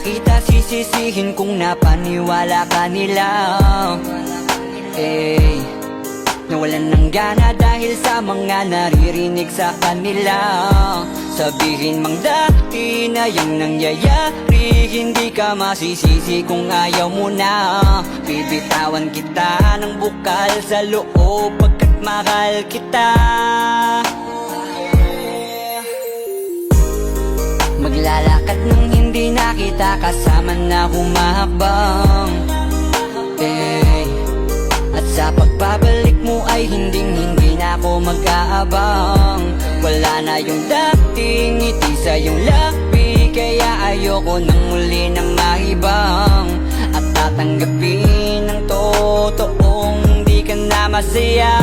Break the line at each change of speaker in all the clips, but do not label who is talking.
kita sisisihin kung napaniwala ka nila. Nawalan ng gana dahil sa mga naririnig sa kanila. Sabihin mang dati na yung nangyayari, hindi ka masisisi kung ayaw mo na. Bibitawan kita ng bukal sa loob pagkat mahal kita. Maglalakad nang hindi na kita kasama na humahakbang. At sa pagbabalik mo ay hindi na ako mag-aabang. Wala na yung dating ngiti sa iyong labi, kaya ayoko nang muli nang mahibang. At tatanggapin ng totoong di ka na masaya.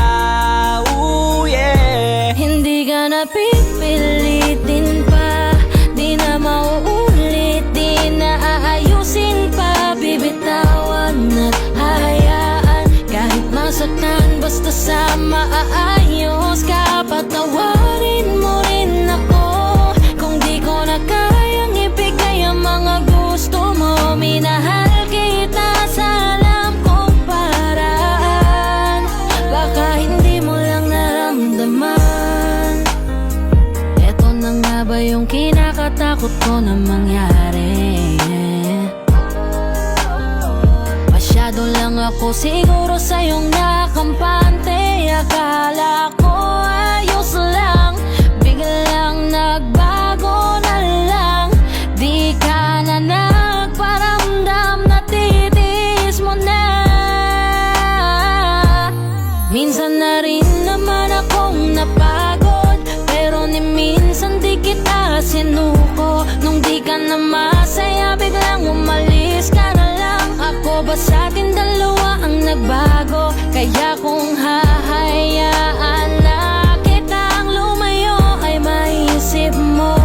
Ooh, yeah.
Hindi ka na pipilitin pa, di na mauulit, di na aayusin pa. Bibitawan at hahayaan kahit masaktan, basta sa maayos ka. Patawarin mo rin ako kung di ko na kayang ibigay ang mga gusto mo. Minahal kita sa alam kong paraan, baka hindi mo lang naramdaman. Eto na nga ba yung kinakatakot ko na mangyari? Masyado lang ako siguro sa iyong nakampante. Akala ko ayos lang, biglang nagbago na lang. Di ka na nagparamdam, natitiis mo na. Minsan na rin naman akong napagod, pero ni minsan di kita sinuko. Nung di ka na masaya, biglang umalis ka na lang. Ako ba sa atin dalawa ang nagbago? Kaya kung hahayaan na kitang lumayo, ay maisip mo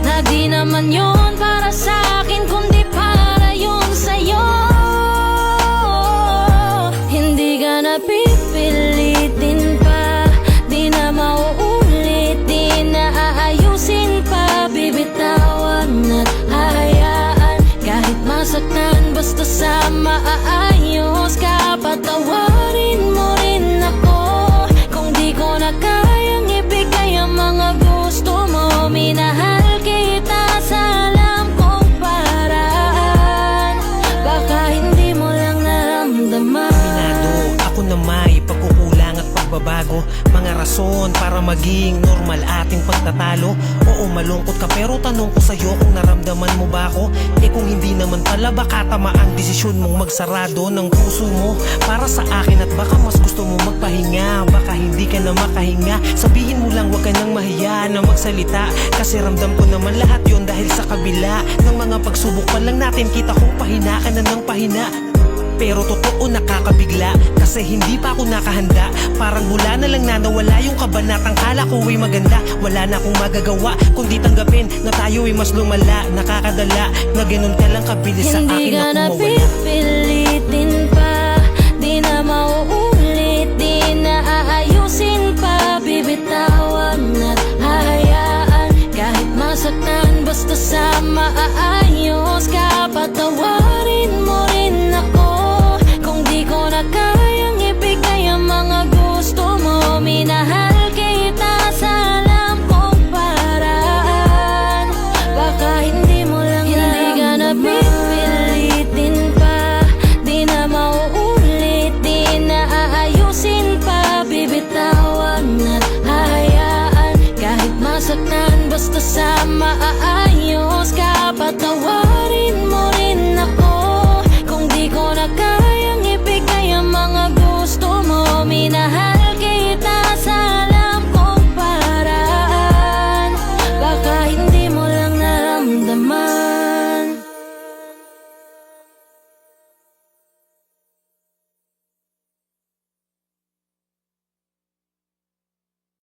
na di naman yun para sa akin, kundi para yun sa'yo. Hindi ka na pipilitin pa, di na mauulit, di na aayusin pa. Bibitawan at hahayaan kahit masaktan, basta sa maayos ka. Patawarin mo rin ako kung di ko na kayang ibigay ang mga gusto mo. Minahal kita sa alam kong paraan, baka hindi mo lang naramdaman.
Minado ako na may pagkukulang at pagbabago, mga rason para maging normal ating pagtatalo. Oo, malungkot ka pero tanong ko sa'yo kung naramdaman mo ba ako? Kung hindi naman pala, baka tama ang desisyon mong magsarado ng puso mo para sa akin. At baka mas gusto mo magpahinga, baka hindi ka na makahinga. Sabihin mo lang, wag ka nang mahiya na magsalita, kasi ramdam ko naman lahat yon. Dahil sa kabila ng mga pagsubok pa lang natin, kita kong pahina ka na ng pahina. Pero totoo nakakabigla, kasi hindi pa ako nakahanda. Parang mula na lang na nawala yung kabanatang kala ko ay maganda. Wala na akong magagawa kundi tanggapin na tayo ay mas lumala. Nakakadala na ganun ka lang kabilis sa akin na
Hindi ka na
kumawala.
pipilitin pa, di na mauulit, di na aayusin pa. Bibitawan at hahayaan kahit masaktan, basta sa maayos ka. Patawarin mo rin ako kung di ko na kayang ibigay ang mga gusto mo. Minahal kita sa alam kong paraan, baka hindi mo lang naramdaman. Hindi ka na pipilitin pa, di na mauulit, di na aayusin pa. Bibitawan at hahayaan kahit masaktan, basta sa maayos